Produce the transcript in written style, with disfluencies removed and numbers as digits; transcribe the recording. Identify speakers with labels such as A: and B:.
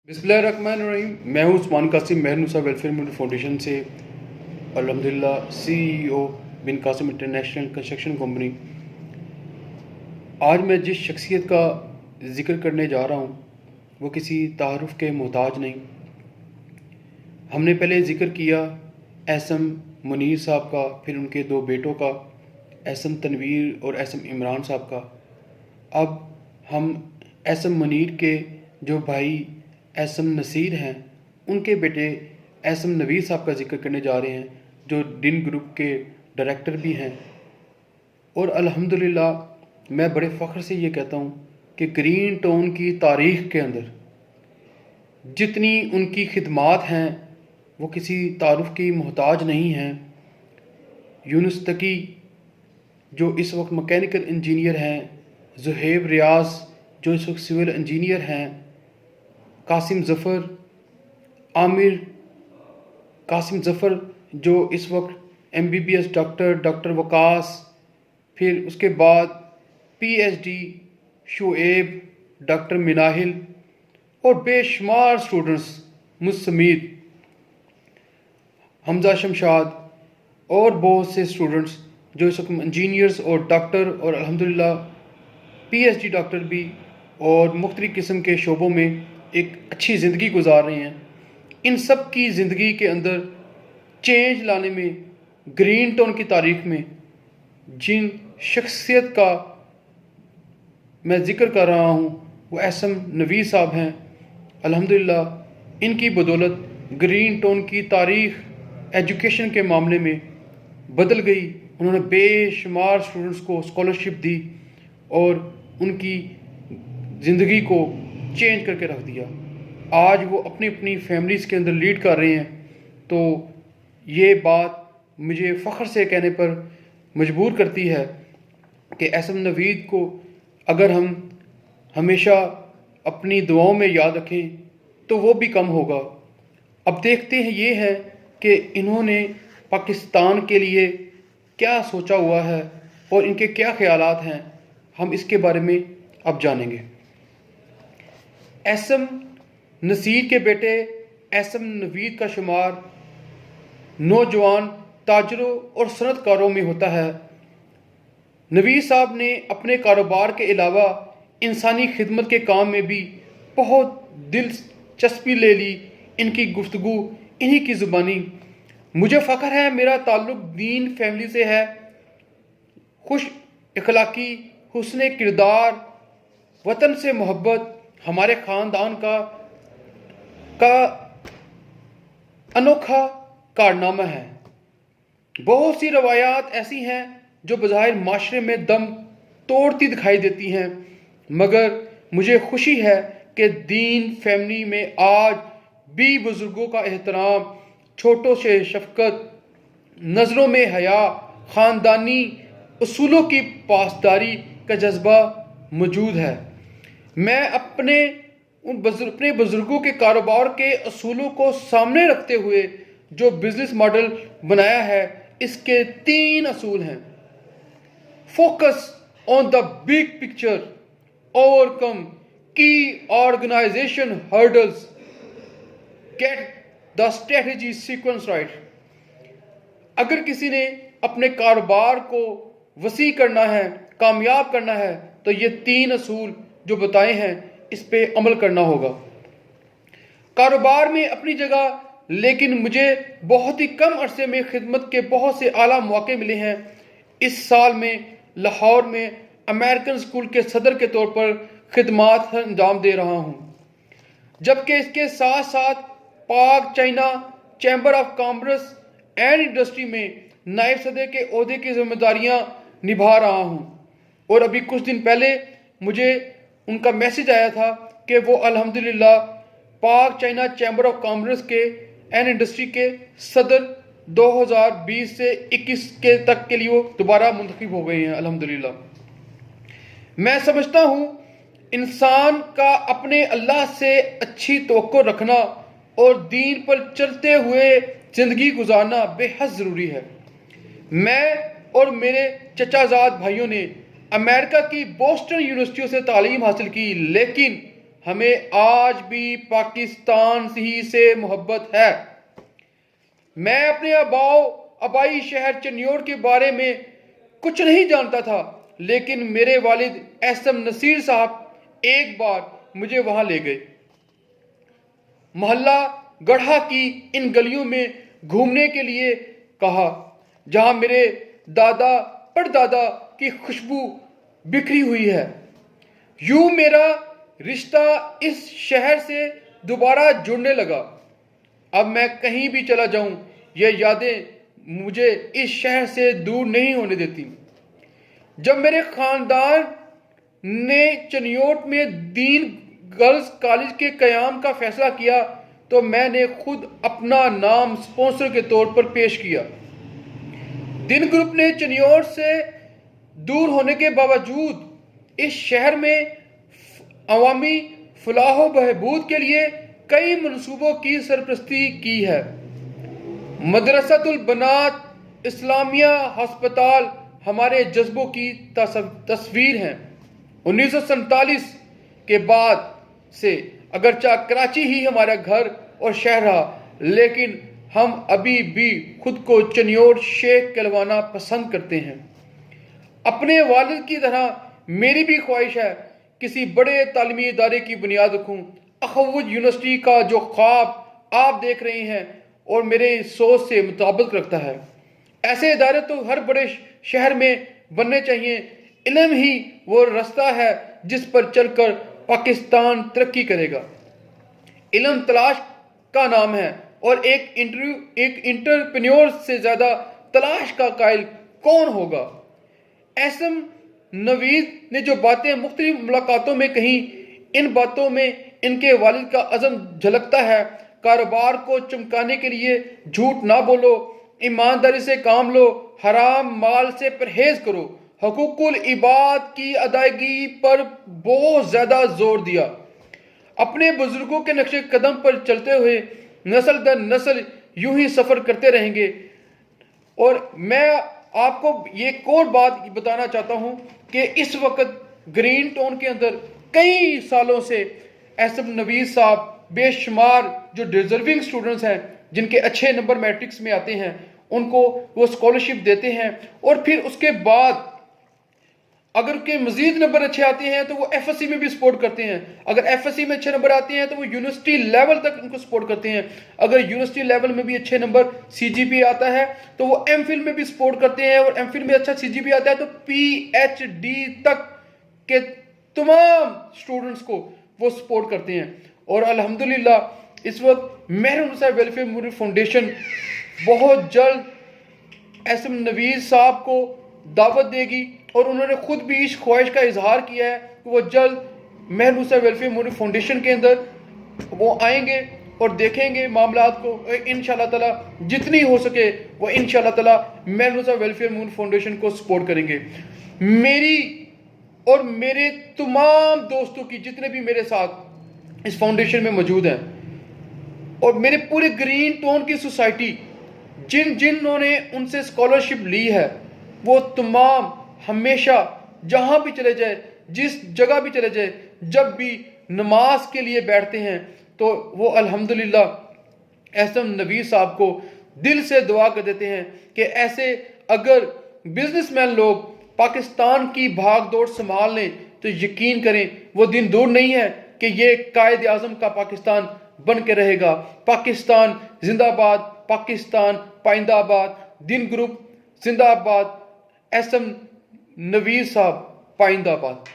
A: बिस्मिल्लाहिर्रहमानिर्रहीम। मैं हूँ Usman Qasim Mehrunnisa welfare movement foundation से अल्हम्दुलिल्लाह CEO Bin Qasim international construction company. आज मैं जिस शख्सियत का ज़िक्र करने जा रहा हूँ वो किसी तारुफ के मोहताज नहीं। हमने पहले ज़िक्र किया एसएम मुनीर साहब का, फिर उनके दो बेटों का, एसएम तनवीर और एसएम इमरान साहब का। अब हम एसएम मुनीर के जो भाई एसएम नसीर हैं उनके बेटे एसएम नवीर साहब का जिक्र करने जा रहे हैं, जो डिन ग्रुप के डायरेक्टर भी हैं। और अल्हम्दुलिल्लाह मैं बड़े फ़ख्र से ये कहता हूँ कि ग्रीन टाउन की तारीख़ के अंदर जितनी उनकी खिदमात हैं वो किसी तारुफ की मोहताज नहीं हैं। यूनुस तकी जो इस वक्त मैकेनिकल इंजीनियर हैं, ज़ुहैब रियाज जो इस वक्त सिविल इंजीनियर हैं, कासिम ज़फ़र, आमिर कासिम ज़फ़र जो इस वक्त MBBS डॉक्टर वकास, फिर उसके बाद PhD शुएब, डॉक्टर मिनाहिल और बेशुमार स्टूडेंट्स मुसमीत हमज़ा शमशाद और बहुत से स्टूडेंट्स जो इस वक्त इंजीनियर्स और डॉक्टर और अल्हम्दुलिल्लाह PhD डॉक्टर भी और मुख्तलिफ़ किस्म के शोबों में एक अच्छी ज़िंदगी गुजार रहे हैं। इन सब की ज़िंदगी के अंदर चेंज लाने में, ग्रीन टाउन की तारीख़ में जिन शख्सियत का मैं ज़िक्र कर रहा हूँ वो एसएम नवीर साहब हैं। अल्हम्दुलिल्लाह इनकी बदौलत ग्रीन टाउन की तारीख़ एजुकेशन के मामले में बदल गई। उन्होंने बेशुमार स्टूडेंट्स को स्कॉलरशिप दी और उनकी ज़िंदगी को चेंज करके रख दिया। आज वो अपनी अपनी फैमिलीज़ के अंदर लीड कर रहे हैं। तो ये बात मुझे फ़ख्र से कहने पर मजबूर करती है कि एसएम नवीद को अगर हम हमेशा अपनी दुआओं में याद रखें तो वो भी कम होगा। अब देखते हैं ये है कि इन्होंने पाकिस्तान के लिए क्या सोचा हुआ है और इनके क्या ख्यालात हैं, हम इसके बारे में अब जानेंगे। एसएम नसीर के बेटे एसएम नवीद का शुमार नौजवान ताजरों और सनतकारों में होता है। नवीद साहब ने अपने कारोबार के अलावा इंसानी खिदमत के काम में भी बहुत दिलचस्पी ले ली। इनकी गुफ्तगू इन्हीं की ज़ुबानी। मुझे फ़ख्र है मेरा ताल्लुक़ दीन फैमिली से है। खुश इखलाकी, हुस्ने किरदार, वतन से मोहब्बत हमारे ख़ानदान का अनोखा कारनामा है। बहुत सी रवायात ऐसी हैं जो बज़ाहिर माशरे में दम तोड़ती दिखाई देती हैं, मगर मुझे खुशी है कि दीन फैमिली में आज भी बुज़ुर्गों का एहतराम, छोटों से शफ़क़त, नज़रों में हया, ख़ानदानी उसूलों की पासदारी का जज्बा मौजूद है। मैं अपने बुज़ुर्गों के कारोबार के असूलों को सामने रखते हुए जो बिज़नेस मॉडल बनाया है, इसके 3 असूल हैं। Focus on the big picture, overcome की organisation hurdles, get the strategy sequence right. अगर किसी ने अपने कारोबार को वसी करना है, कामयाब करना है, तो ये 3 असूल जो बताए हैं इस पे अमल करना होगा। कारोबार में अपनी जगह, लेकिन मुझे बहुत ही कम अरसे में खिदमत के बहुत से आला मौके मिले हैं। इस साल में लाहौर में अमेरिकन स्कूल के सदर के तौर पर खिदमात अंजाम दे रहा हूँ, जबकि इसके साथ साथ पाक China chamber of commerce and industry में नायब सदर के ओहदे की जिम्मेदारियां निभा रहा हूं। और अभी कुछ दिन पहले मुझे उनका मैसेज आया था कि वो अल्हम्दुलिल्लाह पाक चाइना चैम्बर ऑफ कॉमर्स के एंड इंडस्ट्री के सदर 2020 से 21 के तक के लिए वो दोबारा मुंतखब हो गए हैं अल्हम्दुलिल्लाह। मैं समझता हूँ इंसान का अपने अल्लाह से अच्छी तवक्को रखना और दीन पर चलते हुए ज़िंदगी गुजारना बेहद ज़रूरी है। मैं और मेरे चचाजाद भाइयों ने अमेरिका की बोस्टन यूनिवर्सिटियों से तालीम हासिल की, लेकिन हमें आज भी पाकिस्तान ही से मोहब्बत है। मैं अपने आबाई शहर चन्योड़ के बारे में कुछ नहीं जानता था, लेकिन मेरे वालिद एसएम नसीर साहब एक बार मुझे वहां ले गए। मोहल्ला गढ़ा की इन गलियों में घूमने के लिए कहा, जहां मेरे दादा परदादा की खुशबू बिखरी हुई है। यूं मेरा रिश्ता इस शहर से दोबारा जुड़ने लगा। अब मैं कहीं भी चला जाऊं, ये यादें मुझे इस शहर से दूर नहीं होने देती। जब मेरे खानदान ने चनियोट में दीन गर्ल्स कॉलेज के कयाम का फैसला किया, तो मैंने खुद अपना नाम स्पॉन्सर के तौर पर पेश किया। दिन ग्रुप ने चनियोट से दूर होने के बावजूद इस शहर में अवामी फलाह बहबूद के लिए कई मंसूबों की सरपरस्ती की है। मदरसतुल बनात इस्लामिया अस्पताल हमारे जज्बों की तस्वीर हैं। 1947 के बाद से अगरचा कराची ही हमारा घर और शहर रहा, लेकिन हम अभी भी खुद को चनियोट शेख कहलवाना पसंद करते हैं। अपने वालिद की तरह मेरी भी ख्वाहिश है किसी बड़े तालीमी इदारे की बुनियाद रखूं। अखवुज यूनिवर्सिटी का जो ख्वाब आप देख रहे हैं और मेरे सोच से मुताबिक रखता है। ऐसे इदारे तो हर बड़े शहर में बनने चाहिए। इल्म ही वो रास्ता है जिस पर चलकर पाकिस्तान तरक्की करेगा। इल्म तलाश का नाम है, और एक इंटरप्रेन्योर से ज्यादा तलाश का कायल कौन होगा। एसएम नवीद ने जो बातें मुख्तलिफ मुलाकातों में कही, इन बातों में इनके वालिद का अज़म झलकता है। कारोबार को चमकाने के लिए झूठ ना बोलो, ईमानदारी से काम लो, हराम माल से परहेज करो, हकूकुल इबाद की अदायगी पर बहुत ज्यादा जोर दिया। अपने बुजुर्गों के नक्शे कदम पर चलते हुए नस्ल दर नस्ल यूं ही सफर करते रहेंगे। और मैं आपको ये एक और बात बताना चाहता हूं कि इस वक्त ग्रीन टाउन के अंदर कई सालों से एसएम नवीद साहब बेशुमार जो डिजर्विंग स्टूडेंट्स हैं, जिनके अच्छे नंबर मैट्रिक्स में आते हैं, उनको वो स्कॉलरशिप देते हैं। और फिर उसके बाद अगर के मजीद नंबर अच्छे आते हैं तो वो एफएससी में भी सपोर्ट करते हैं। अगर एफएससी में अच्छे नंबर आते हैं तो वो यूनिवर्सिटी लेवल तक उनको सपोर्ट करते हैं। अगर यूनिवर्सिटी लेवल में भी अच्छे नंबर सीजीपी आता है तो वो एमफिल में भी सपोर्ट करते हैं, और एमफिल में अच्छा सीजीपी आता है तो पीएचडी तक के तमाम स्टूडेंट्स को वो सपोर्ट करते हैं। और अल्हम्दुलिल्लाह इस वक्त महरून साहब वेलफेयर मेमोरियल फाउंडेशन बहुत जल्द एसएम नवीद साहब को दावत देगी, और उन्होंने खुद भी इस ख्वाहिश का इजहार किया है कि वो जल्द महरून साहब वेलफेयर मेमोरियल फाउंडेशन के अंदर वो आएंगे और देखेंगे मामलात को। इंशाल्लाह ताला जितनी हो सके वो इंशाल्लाह ताला महरून साहब वेलफेयर मेमोरियल फाउंडेशन को सपोर्ट करेंगे। मेरी और मेरे तमाम दोस्तों की जितने भी मेरे साथ इस फाउंडेशन में मौजूद हैं, और मेरे पूरे ग्रीन टाउन की सोसाइटी जिन्होंने उनसे स्कॉलरशिप ली है, वो तमाम हमेशा जहां भी चले जाए, जिस जगह भी चले जाए, जब भी नमाज के लिए बैठते हैं तो वो अल्हम्दुलिल्लाह एसएम नवीद साहब को दिल से दुआ कर देते हैं कि ऐसे अगर बिजनेसमैन लोग पाकिस्तान की भाग दौड़ संभाल लें तो यकीन करें वो दिन दूर नहीं है कि ये कायद आजम का पाकिस्तान बन के रहेगा। पाकिस्तान जिंदाबाद, पाकिस्तान पाइंदाबाद, दिन ग्रुप जिंदाबाद, एसएम नवीद साहब पाइंदाबाद।